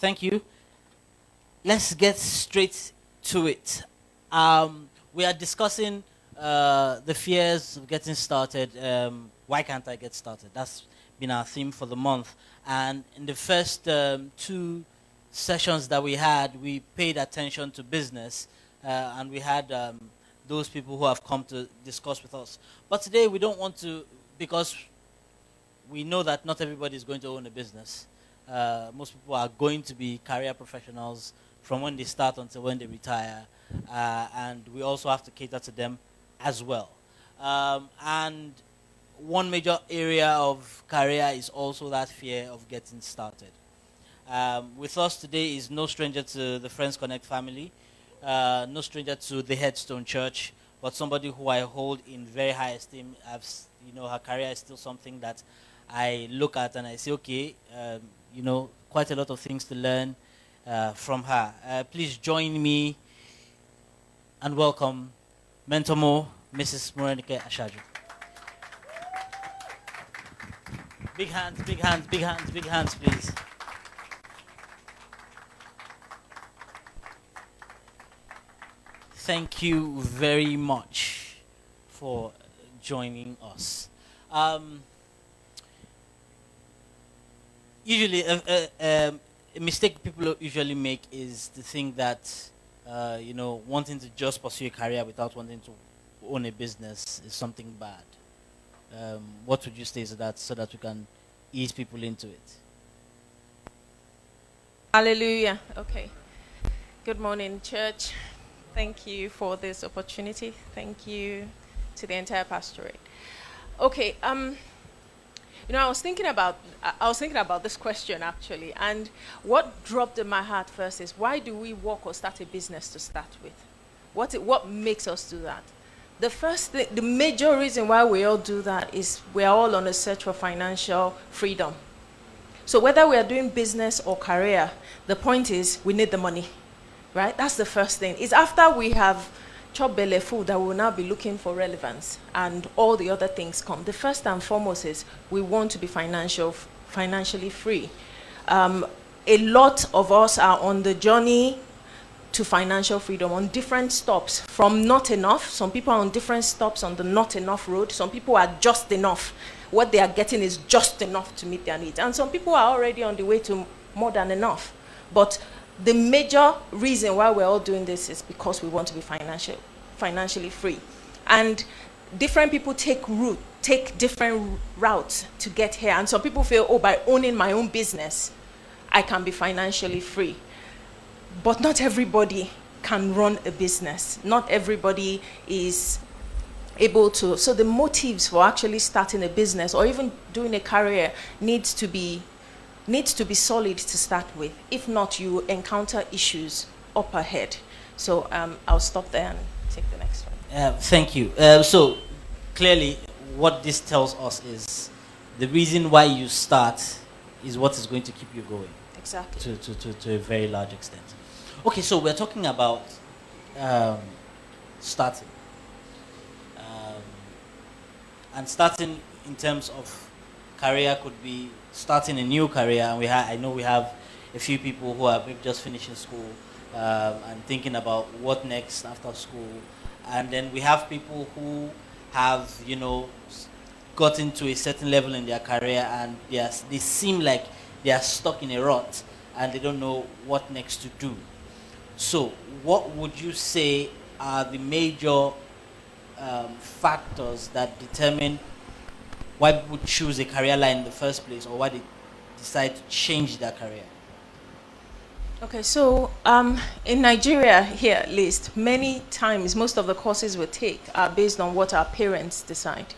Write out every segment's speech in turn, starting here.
Thank you. Let's get straight to it. We are discussing the fears of getting started. Why can't I get started? That's been our theme for the month. And in the first two sessions that we had, we paid attention to business, and we had those people who have come to discuss with us. But today we don't want to, because we know that not everybody is going to own a business. Most people are going to be career professionals from when they start until when they retire, and we also have to cater to them as well. And one major area of career is also that fear of getting started. With us today is no stranger to the Friends Connect family, no stranger to the Headstone Church, but somebody who I hold in very high esteem. Her career is still something that I look at and I say, okay, quite a lot of things to learn from her. Please join me and welcome Mentor Mo, Mrs. Morenike Ashaju. Big hands, big hands, big hands, big hands, please. Thank you very much for joining us. Usually, a mistake people usually make is to think that, wanting to just pursue a career without wanting to own a business is something bad. What would you say to that, so that we can ease people into it? Hallelujah. Okay. Good morning, church. Thank you for this opportunity. Thank you to the entire pastorate. Okay. I was thinking about this question actually, and what dropped in my heart first is, why do we work or start a business to start with? What makes us do that? The first thing, the major reason why we all do that is we are all on a search for financial freedom. So whether we are doing business or career, the point is we need the money, right? That's the first thing. It's after we have chop belly food that we will now be looking for relevance, and all the other things come. The first and foremost is we want to be financially free. A lot of us are on the journey to financial freedom on different stops from not enough. Some people are on different stops on the not enough road. Some people are just enough. What they are getting is just enough to meet their needs. And some people are already on the way to more than enough. But the major reason why we're all doing this is because we want to be financially free. And different people take different routes to get here. And some people feel, by owning my own business, I can be financially free. But not everybody can run a business. Not everybody is able to. So the motives for actually starting a business or even doing a career needs to be solid to start with. If not, you encounter issues up ahead. So I'll stop there and take the next one. Thank you. So clearly, what this tells us is the reason why you start is what is going to keep you going. Exactly. To a very large extent. Okay, so we're talking about starting. And starting in terms of career could be starting a new career, and I know we have a few people who are just finishing school and thinking about what next after school, and then we have people who have gotten to a certain level in their career and they seem like they are stuck in a rut and they don't know what next to do. So what would you say are the major factors that determine why people choose a career line in the first place, or why they decide to change their career? Okay, so in Nigeria here at least, many times most of the courses we take are based on what our parents decide,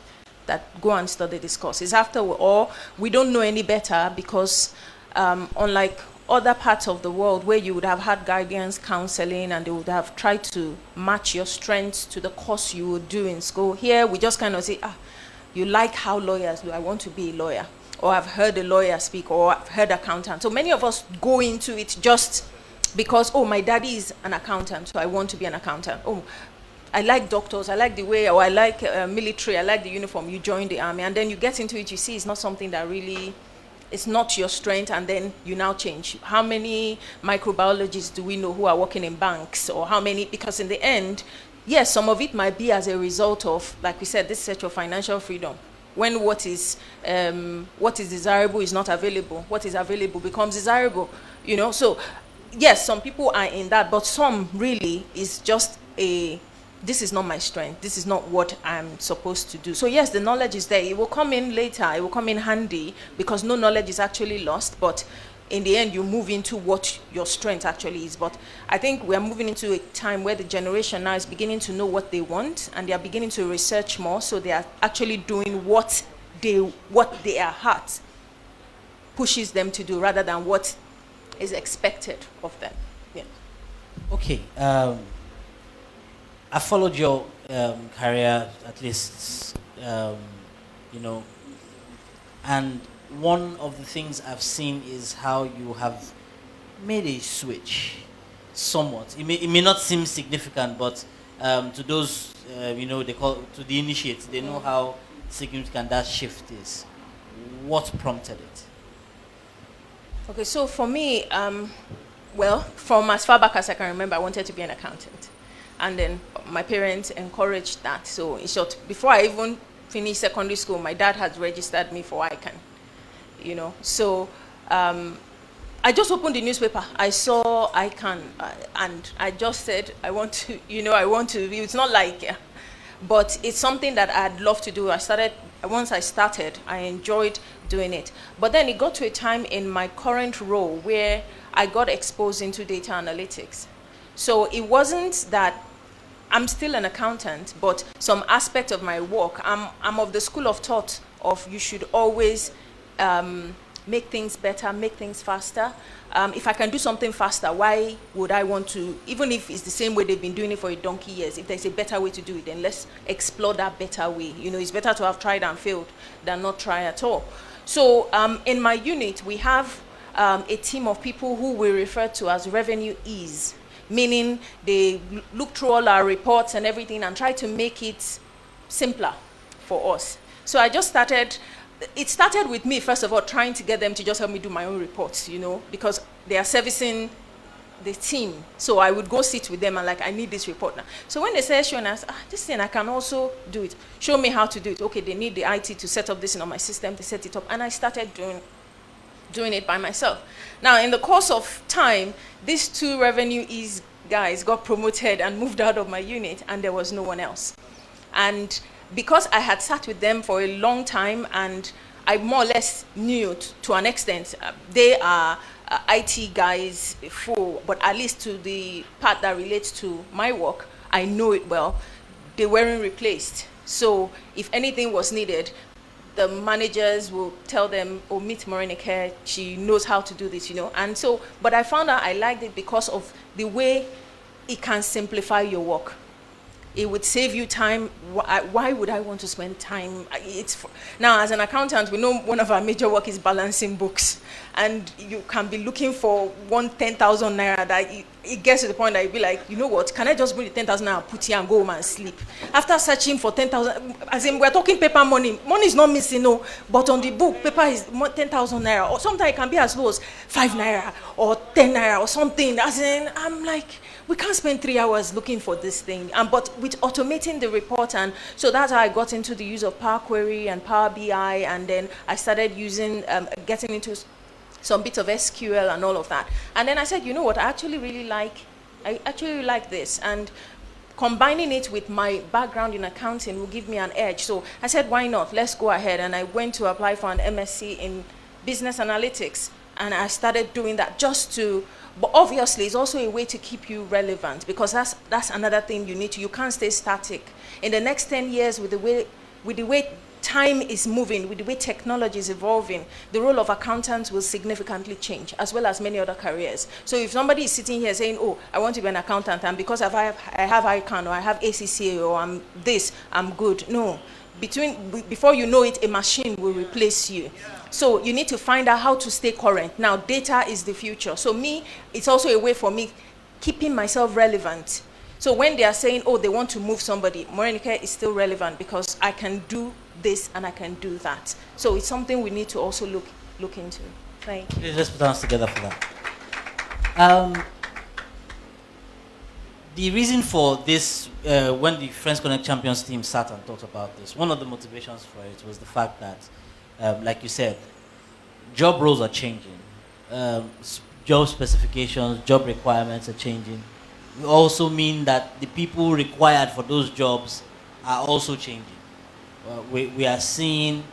that go and study this course. It's or we don't know any better, because unlike other parts of the world where you would have had guidance counseling and they would have tried to match your strengths to the course you would do in school, here we just kind of say, you like how lawyers do, I want to be a lawyer, or I've heard a lawyer speak, or I've heard accountant. So many of us go into it just because, my daddy is an accountant, so I want to be an accountant. I like doctors, I like the way, or I like military, I like the uniform, you join the army, and then you get into it, you see it's not something that really it's not your strength, and then you now change. How many microbiologists do we know who are working in banks, or how many? Because in the end, yes, some of it might be as a result of, like we said, this search of financial freedom. When what is desirable is not available, what is available becomes desirable. So yes, some people are in that, but some really is just this is not my strength. This is not what I'm supposed to do. So yes, the knowledge is there. It will come in later. It will come in handy, because no knowledge is actually lost. But in the end, you move into what your strength actually is. But I think we're moving into a time where the generation now is beginning to know what they want, and they are beginning to research more. So they are actually doing what their heart pushes them to do, rather than what is expected of them. Yeah. Okay. I followed your career, at least, and one of the things I've seen is how you have made a switch, somewhat. It may not seem significant, but to those, they call to the initiates, they know how significant that shift is. What prompted it? Okay, so for me, from as far back as I can remember, I wanted to be an accountant. And then my parents encouraged that. So in short, before I even finished secondary school, my dad had registered me for ICANN. So I just opened the newspaper. I saw ICANN, and I just said, I want to. It's not like, but it's something that I'd love to do. Once I started, I enjoyed doing it. But then it got to a time in my current role where I got exposed into data analytics. So it wasn't that I'm still an accountant, but some aspect of my work, I'm of the school of thought of you should always make things better, make things faster. If I can do something faster, why would I want to, even if it's the same way they've been doing it for a donkey years, if there's a better way to do it, then let's explore that better way. It's better to have tried and failed than not try at all. So in my unit, we have a team of people who we refer to as revenue ease, meaning they look through all our reports and everything and try to make it simpler for us. So it started with me, first of all, trying to get them to just help me do my own reports, because they are servicing the team. So I would go sit with them and I need this report now. So when they said, show, and I said, this thing, I can also do it. Show me how to do it. Okay, they need the IT to set up this on my system, to set it up. And I started doing it by myself. Now, in the course of time, these two revenue ease guys got promoted and moved out of my unit, and there was no one else. And because I had sat with them for a long time, and I more or less knew to an extent, they are IT guys full, but at least to the part that relates to my work, I know it well. They weren't replaced. So if anything was needed, the managers will tell them, meet Morenike, she knows how to do this, And so, but I found out I liked it because of the way it can simplify your work. It would save you time. Why would I want to spend time? Now, as an accountant, we know one of our major work is balancing books. And you can be looking for 10,000 naira that it gets to the point that you'll be like, you know what, can I just bring the 10,000 naira, put here and go home and sleep? After searching for 10,000, as in we're talking paper money. Money is not missing, no. But on the book, paper is 10,000 naira. Or sometimes it can be as low as 5 naira or 10 naira or something. As in, I'm like, we can't spend 3 hours looking for this thing. But with automating the report, and so that's how I got into the use of Power Query and Power BI, and then I started using, getting into some bits of SQL and all of that. And then I said, you know what, I actually really like this. And combining it with my background in accounting will give me an edge. So I said, why not? Let's go ahead. And I went to apply for an MSc in business analytics. And I started doing that but obviously it's also a way to keep you relevant, because that's another thing you can't stay static. In the next 10 years, with the way time is moving, with the way technology is evolving, the role of accountants will significantly change, as well as many other careers. So if somebody is sitting here saying, I want to be an accountant, and because I have ICANN, or I have ACCA, or I'm good. No. Before you know it, a machine will replace you. So you need to find out how to stay current. Now, data is the future. So it's also a way for me keeping myself relevant. So when they are saying, they want to move somebody, Morenike is still relevant because I can do this and I can do that. So it's something we need to also look look into. Thank you. Please, let's put our hands together for that. The reason for this, when the Friends Connect Champions team sat and thought about this, one of the motivations for it was the fact that, like you said, job roles are changing. Job specifications, job requirements are changing. We also mean that the people required for those jobs are also changing. We are seeing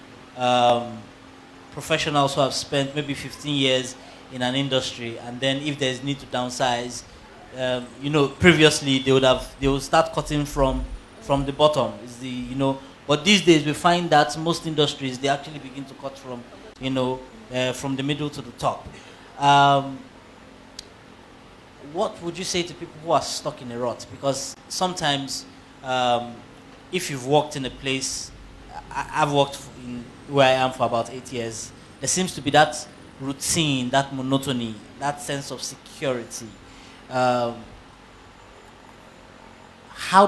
professionals who have spent maybe 15 years in an industry, and then if there's need to downsize, previously they would start cutting from the bottom. But these days we find that most industries, they actually begin to cut from the middle to the top. What would you say to people who are stuck in a rut? Because sometimes, if you've worked in a place, I've worked in where I am for about 8 years, there seems to be that routine, that monotony, that sense of security. How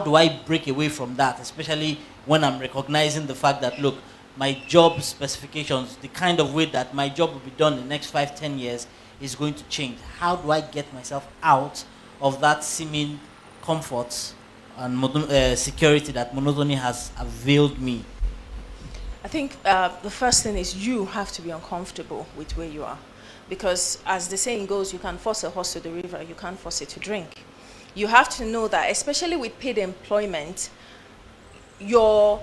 do I break away from that, especially when I'm recognizing the fact that, look, my job specifications, the kind of way that my job will be done in the next 5-10 years is going to change. How do I get myself out of that seeming comfort and security that monotony has availed me? I think the first thing is you have to be uncomfortable with where you are. Because as the saying goes, you can force a horse to the river, you can't force it to drink. You have to know that, especially with paid employment, your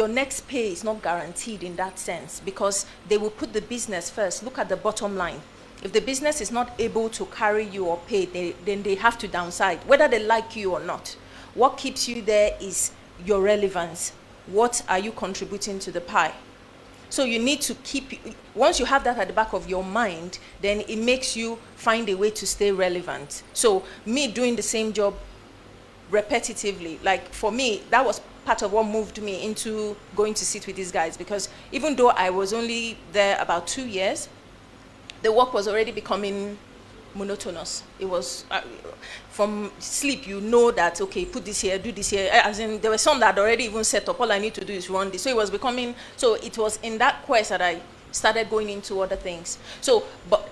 next pay is not guaranteed in that sense, because they will put the business first. Look at the bottom line. If the business is not able to carry you or pay, then they have to downside, whether they like you or not. What keeps you there is your relevance. What are you contributing to the pie? So you need to once you have that at the back of your mind, then it makes you find a way to stay relevant. So me doing the same job repetitively, like for me, that was part of what moved me into going to sit with these guys, because even though I was only there about 2 years, the work was already becoming monotonous. It was from sleep, you know that, okay, put this here, do this here. As in, there were some that had already even set up. All I need to do is run this. So it was becoming, so it was in that quest that I started going into other things. So, but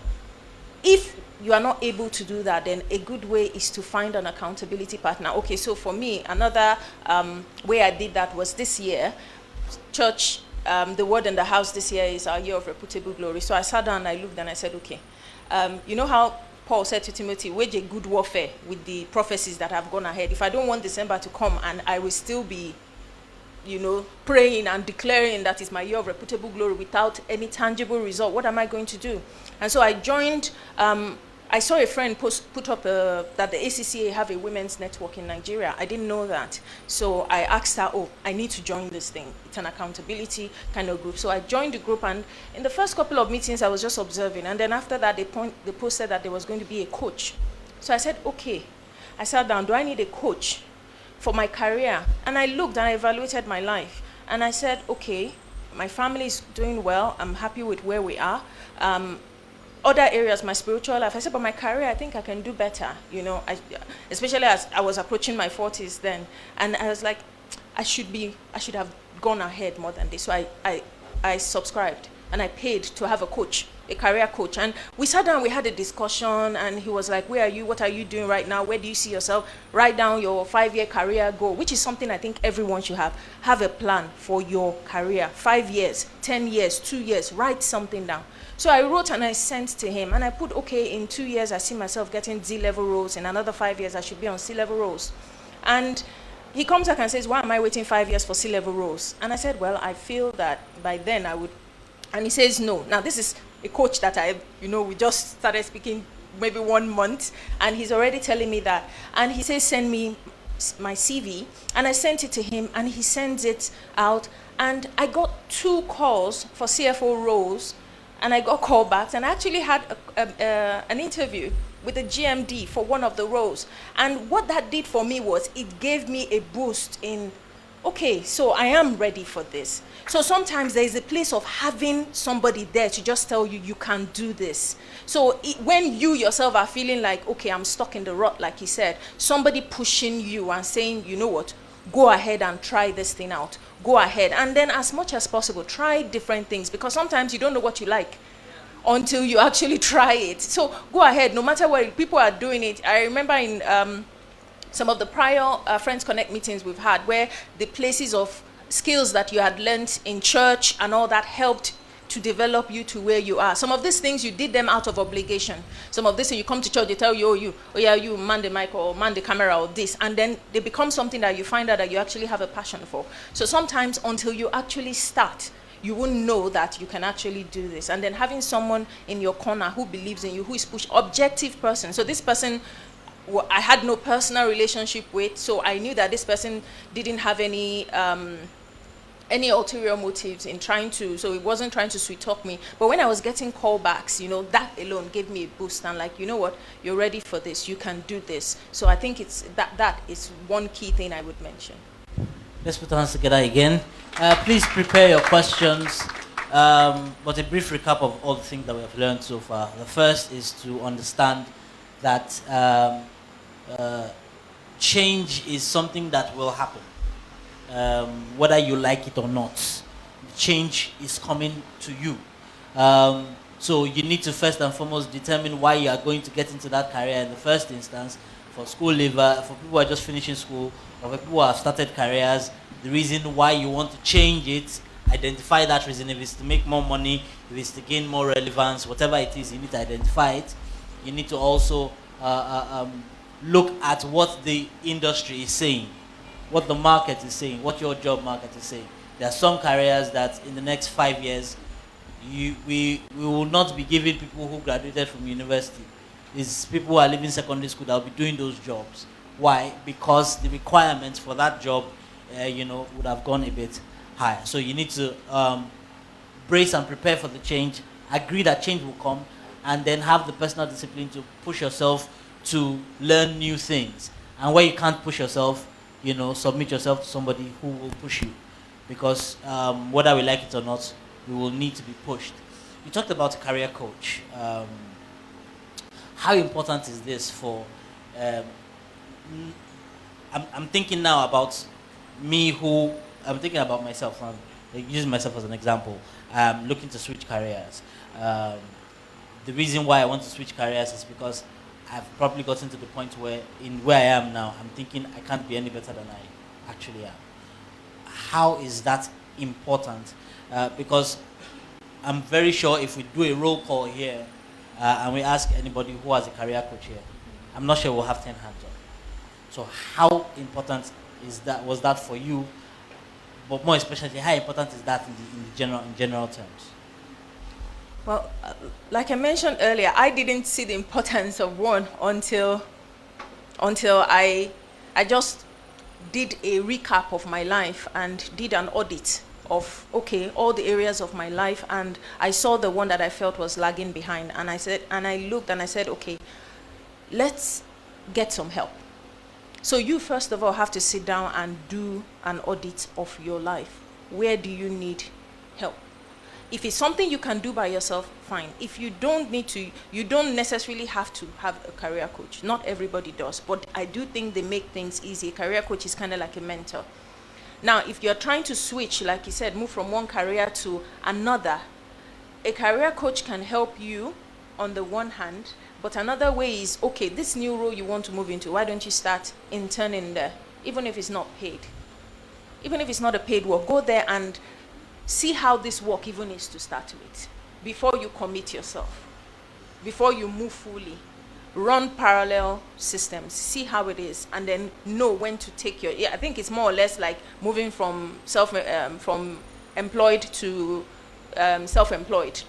if you are not able to do that, then a good way is to find an accountability partner. Okay, so for me, another way I did that was this year, church, the word in the house this year is our year of reputable glory. So I sat down and I looked and I said, okay, you know how Paul said to Timothy, wage a good warfare with the prophecies that have gone ahead. If I don't want December to come and I will still be, praying and declaring that it's my year of reputable glory without any tangible result, what am I going to do? And so I joined, I saw a friend put up that the ACCA have a women's network in Nigeria. I didn't know that. So I asked her, I need to join this thing. It's an accountability kind of group. So I joined the group, and in the first couple of meetings, I was just observing. And then after that, they posted that there was going to be a coach. So I said, okay. I sat down, do I need a coach for my career? And I looked and I evaluated my life. And I said, okay, my family is doing well. I'm happy with where we are. Other areas, my spiritual life, I said, but my career, I think I can do better, especially as I was approaching my 40s then. And I was like, I should have gone ahead more than this. So I subscribed and I paid to have a coach, a career coach. And we sat down, we had a discussion, and he was like, where are you? What are you doing right now? Where do you see yourself? Write down your 5-year career goal, which is something I think everyone should have. Have a plan for your career, 5 years, 10 years, 2 years, write something down. So I wrote and I sent to him, and I put, okay, in 2 years, I see myself getting D-level roles. In another 5 years, I should be on C-level roles. And he comes back and says, why am I waiting 5 years for C-level roles? And I said, well, I feel that by then I would. And he says, no. Now, this is a coach that we just started speaking maybe 1 month, and he's already telling me that. And he says, send me my CV. And I sent it to him, and he sends it out. And I got 2 calls for CFO roles, and I got callbacks, and I actually had an interview with the GMD for one of the roles. And what that did for me was it gave me a boost in, okay, so I am ready for this. So sometimes there is a place of having somebody there to just tell you, you can do this. So when you yourself are feeling like, okay, I'm stuck in the rut, like he said, somebody pushing you and saying, you know what, go ahead and try this thing out. Go ahead. And then as much as possible, try different things, because sometimes you don't know what you like. until you actually try it. So go ahead, no matter what people are doing it. I remember in some of the prior Friends Connect meetings we've had, where the places of skills that you had learned in church and all that helped to develop you to where you are. Some of these things you did them out of obligation. Some of this, you come to church, they tell you, you man the mic or man the camera or this, and then they become something that you find out that you actually have a passion for. So sometimes until you actually start, you won't know that you can actually do this. And then having someone in your corner who believes in you, who is objective person. So this person, I had no personal relationship with, so I knew that this person didn't have any ulterior motives in trying to, so he wasn't trying to sweet talk me. But when I was getting callbacks, that alone gave me a boost. And like, you know what, you're ready for this, you can do this. So I think it's that is one key thing I would mention. Let's put our hands together again. Please prepare your questions, but a brief recap of all the things that we have learned so far. The first is to understand that change is something that will happen. Whether you like it or not, change is coming to you. So you need to first and foremost determine why you are going to get into that career in the first instance. For school leaver, for people who are just finishing school, or for people who have started careers, the reason why you want to change it, identify that reason. If it's to make more money, if it's to gain more relevance, whatever it is, you need to identify it. You need to also look at what the industry is saying, what the market is saying, what your job market is saying. There are some careers that in the next 5 years, we will not be giving people who graduated from university. It's people who are leaving secondary school that will be doing those jobs. Why? Because the requirements for that job, would have gone a bit higher. So you need to brace and prepare for the change, agree that change will come, and then have the personal discipline to push yourself to learn new things. And where you can't push yourself, submit yourself to somebody who will push you. Because whether we like it or not, we will need to be pushed. You talked about a career coach. How important is this for... I'm thinking now about I'm thinking about myself. I'm using myself as an example. I'm looking to switch careers. The reason why I want to switch careers is because I've probably gotten to the point where I am now, I'm thinking I can't be any better than I actually am. How is that important? Because I'm very sure if we do a roll call here and we ask anybody who has a career coach here, I'm not sure we'll have 10 hands up. So how important was that for you? But more especially, how important is that in general terms? Well, like I mentioned earlier, I didn't see the importance of one until I just did a recap of my life and did an audit of, all the areas of my life, and I saw the one that I felt was lagging behind, and I looked and I said, okay, let's get some help. So you first of all have to sit down and do an audit of your life. Where do you need help? If it's something you can do by yourself, fine. If you don't need to, you don't necessarily have to have a career coach. Not everybody does, but I do think they make things easy. A career coach is kind of like a mentor. Now, if you're trying to switch, like you said, move from one career to another, a career coach can help you on the one hand, but another way is, okay, this new role you want to move into, why don't you start interning there, even if it's not paid? Even if it's not a paid work, go there and see how this work even is to start with before you commit yourself, before you move fully. Run parallel systems, see how it is, and then know when to take I think it's more or less like moving from from employed to self-employed.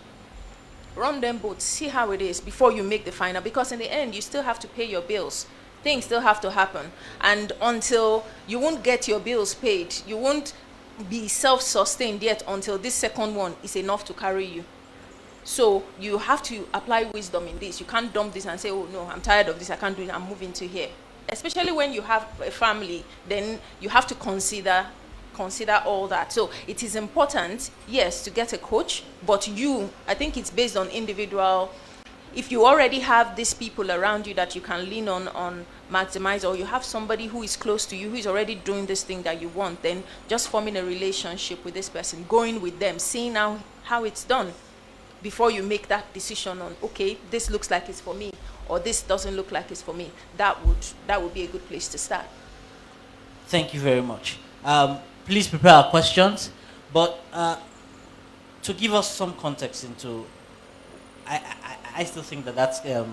Run them both, see how it is before you make the final, because in the end you still have to pay your bills. Things still have to happen, and until you won't get your bills paid, you won't be self-sustained yet until this second one is enough to carry you. So you have to apply wisdom in this. You can't dump this and say, oh no, I'm tired of this, I can't do it, I'm moving to here. Especially when you have a family, then you have to consider all that. So it is important, yes, to get a coach, but I think it's based on individual. If you already have these people around you that you can lean on maximize, or you have somebody who is close to you who is already doing this thing that you want, then just forming a relationship with this person, going with them, seeing how it's done. before you make that decision on, okay, this looks like it's for me, or this doesn't look like it's for me. That would be a good place to start. Thank you very much. Please prepare our questions, but to give us some context into, I still think that's the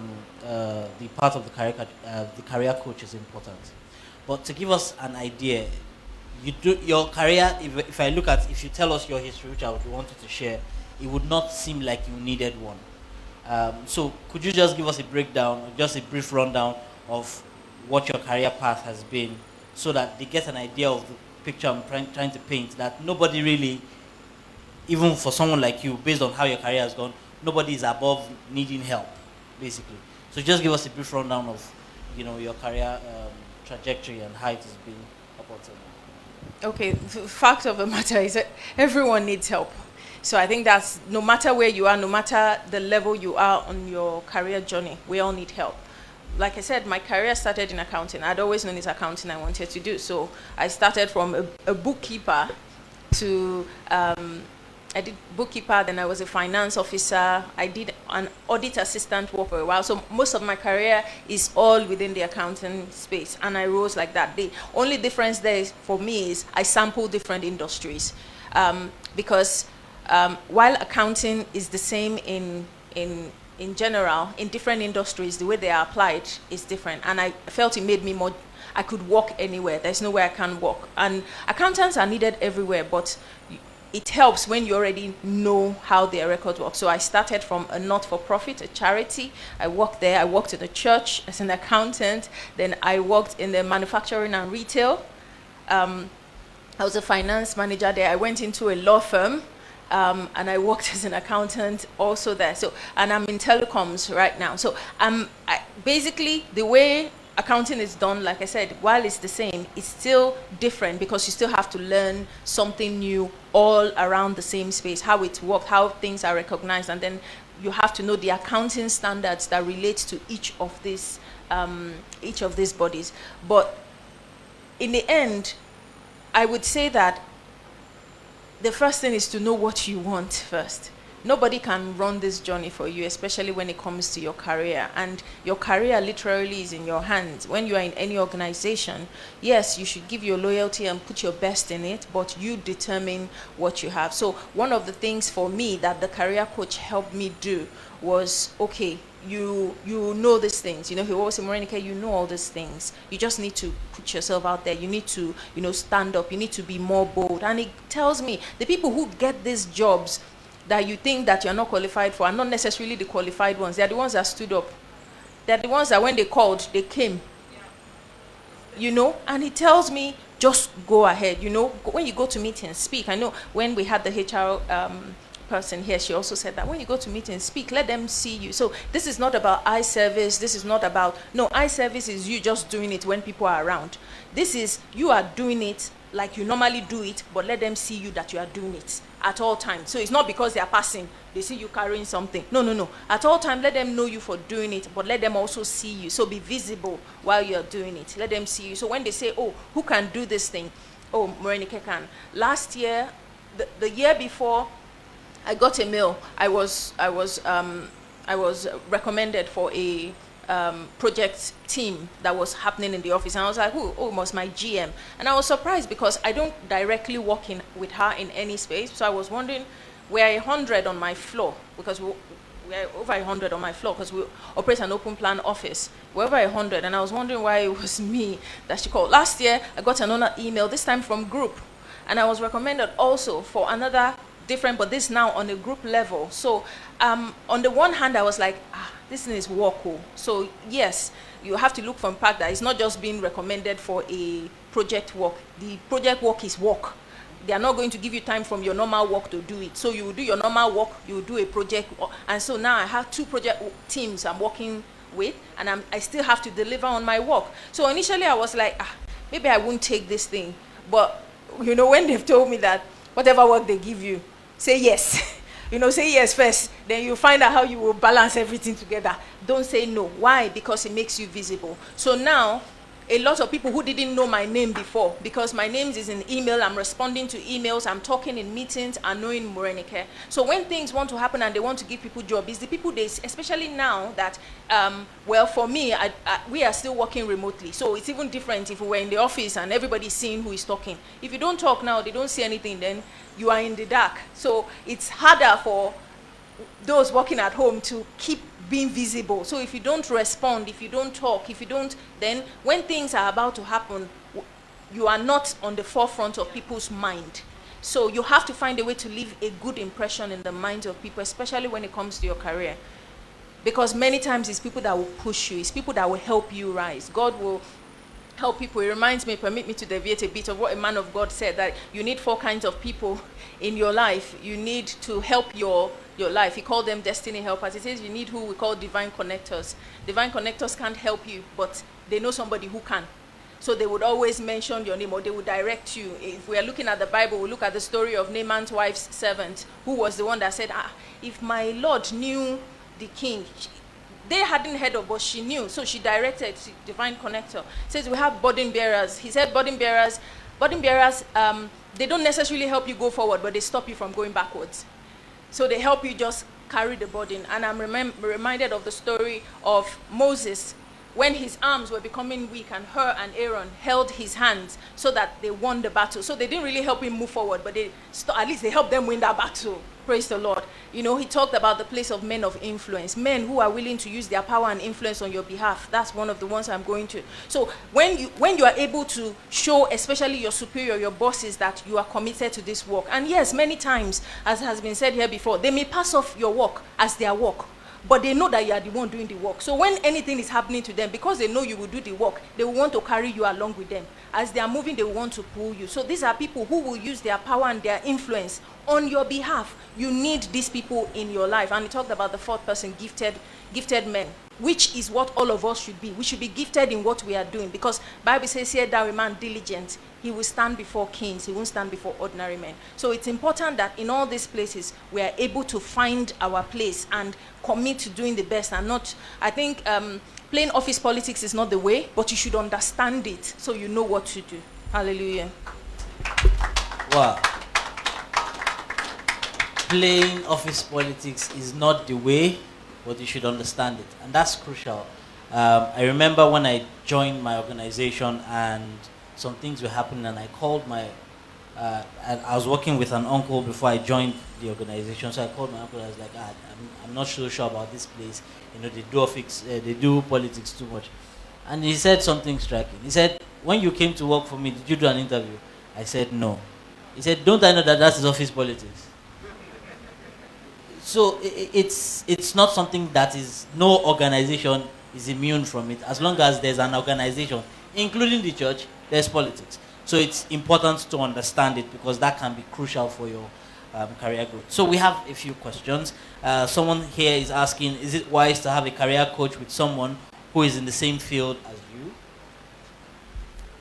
part of the career coach is important. But to give us an idea, you do your career. If you tell us your history, which I would want you to share, it would not seem like you needed one. So could you just give us a breakdown, just a brief rundown of what your career path has been, so that they get an idea of the picture I'm trying to paint, that nobody really, even for someone like you, based on how your career has gone, nobody is above needing help, basically. So just give us a brief rundown of, your career trajectory and how it has been up until now. Okay, the fact of the matter is that everyone needs help. So I think that's, no matter where you are, no matter the level you are on your career journey, we all need help. Like I said, my career started in accounting. I'd always known it's accounting I wanted to do. So I started from a bookkeeper to, I did bookkeeper, then I was a finance officer. I did an audit assistant work for a while. So most of my career is all within the accounting space. And I rose like that. The only difference there for me is I sample different industries. Because while accounting is the same in general, in different industries, the way they are applied is different. And I felt it made me more, I could walk anywhere. There's nowhere I can't walk. And accountants are needed everywhere, but it helps when you already know how their record works. So I started from a not-for-profit, a charity. I worked there. I worked in a church as an accountant. Then I worked in the manufacturing and retail. I was a finance manager there. I went into a law firm. And I worked as an accountant also there. So, and I'm in telecoms right now. So basically, the way accounting is done, like I said, while it's the same, it's still different because you still have to learn something new all around the same space, how it works, how things are recognized, and then you have to know the accounting standards that relate to each of these bodies. But in the end, I would say that the first thing is to know what you want first. Nobody can run this journey for you, especially when it comes to your career. And your career literally is in your hands. When you are in any organization, yes, you should give your loyalty and put your best in it, but you determine what you have. So one of the things for me that the career coach helped me do was, okay, you know these things. He always said, Morenike, you know all these things. You just need to put yourself out there. You need to, stand up. You need to be more bold. And it tells me the people who get these jobs that you think that you're not qualified for are not necessarily the qualified ones. They're the ones that stood up. They're the ones that when they called, they came. And it tells me, just go ahead. When you go to meetings, speak. I know when we had the HR person here, she also said that when you go to meetings, speak, let them see you. So this is not about eye service. This is not about, eye service is you just doing it when people are around. This is, you are doing it like you normally do it, but let them see you that you are doing it at all times. So it's not because they are passing, they see you carrying something. No. At all times, let them know you for doing it, but let them also see you. So be visible while you're doing it. Let them see you. So when they say, oh, who can do this thing? Oh, Morenike can. Last year, the year before, I got a mail. I was recommended for a project team that was happening in the office, and I was like, oh, it was my GM. And I was surprised because I don't directly work with her in any space. So I was wondering, we're 100 on my floor because we're over 100 on my floor because we operate an open plan office. We're over 100, and I was wondering why it was me that she called. Last year, I got another email, this time from group, and I was recommended also for another different, but this now on a group level. So on the one hand, I was like, this thing is work. So yes, you have to look from part that it's not just being recommended for a project work. The project work is work. They are not going to give you time from your normal work to do it. So you will do your normal work, you will do a project. And so now I have 2 project teams I'm working with, and I still have to deliver on my work. So initially I was like, maybe I won't take this thing. But when they've told me that whatever work they give you, say yes. Say yes first. Then you find out how you will balance everything together. Don't say no. Why? Because it makes you visible. So now, a lot of people who didn't know my name before, because my name is in email, I'm responding to emails, I'm talking in meetings, are knowing Morenike. So when things want to happen and they want to give people jobs, it's the people they, especially now that, well, for me, we are still working remotely. So it's even different if we were in the office and everybody's seeing who is talking. If you don't talk now, they don't see anything, then you are in the dark. So it's harder for those working at home to keep being visible. So if you don't respond, if you don't talk, if you don't, then when things are about to happen, you are not on the forefront of people's mind. So you have to find a way to leave a good impression in the minds of people, especially when it comes to your career. Because many times it's people that will push you, it's people that will help you rise. God will help people. It reminds me, permit me to deviate a bit of what a man of God said, that you need 4 kinds of people in your life. You need to help your life. He called them destiny helpers. He says you need who we call divine connectors. Divine connectors can't help you, but they know somebody who can. So they would always mention your name, or they would direct you. If we are looking at the Bible, we look at the story of Naaman's wife's servant, who was the one that said, if my Lord knew the king, they hadn't heard of, but she knew. So she directed divine connector. Says we have burden bearers. He said burden bearers, they don't necessarily help you go forward, but they stop you from going backwards. So they help you just carry the burden. And I'm reminded of the story of Moses, when his arms were becoming weak and Hur and Aaron held his hands so that they won the battle. So they didn't really help him move forward, but at least they helped them win that battle. Praise the Lord. You know, he talked about the place of men of influence, men who are willing to use their power and influence on your behalf. That's one of the ones I'm going to. So when you are able to show, especially your superior, your bosses, that you are committed to this work. And yes, many times, as has been said here before, they may pass off your work as their work, but they know that you are the one doing the work. So when anything is happening to them, because they know you will do the work, they will want to carry you along with them. As they are moving, they will want to pull you. So these are people who will use their power and their influence on your behalf. You need these people in your life. And we talked about the 4th person, gifted men, which is what all of us should be. We should be gifted in what we are doing, because Bible says, here thou a man diligent, he will stand before kings, he won't stand before ordinary men. So it's important that in all these places we are able to find our place and commit to doing the best, and not, I think plain office politics is not the way, but you should understand it so you know what to do. Hallelujah. Wow. Plain office politics is not the way, but you should understand it. And that's crucial. I remember when I joined my organization and some things were happening, and I called and I was working with an uncle before I joined the organization. So I called my uncle. I was like, I'm not so sure about this place. You know, they do politics too much. And he said something striking. He said, when you came to work for me, did you do an interview? I said, no. He said, don't I know that is office politics? So it's not something that is, no organization is immune from it. As long as there's an organization, including the church, there's politics. So it's important to understand it, because that can be crucial for your career growth. So we have a few questions. Someone here is asking, is it wise to have a career coach with someone who is in the same field as you?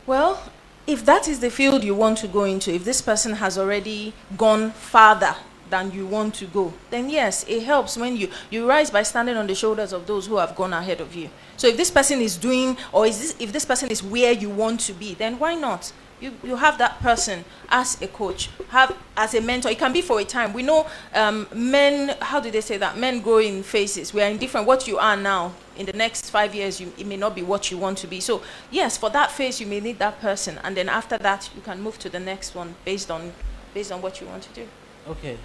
Well, if that is the field you want to go into, if this person has already gone farther than you want to go, then yes, it helps when you rise by standing on the shoulders of those who have gone ahead of you. So if this person is doing, or if this person is where you want to be, then why not? You have that person as a coach, have as a mentor. It can be for a time. We know men, how do they say that? Men grow in phases. We are in different, what you are now, in the next 5 years, it may not be what you want to be. So yes, for that phase, you may need that person. And then after that, you can move to the next one based on what you want to do. Okay.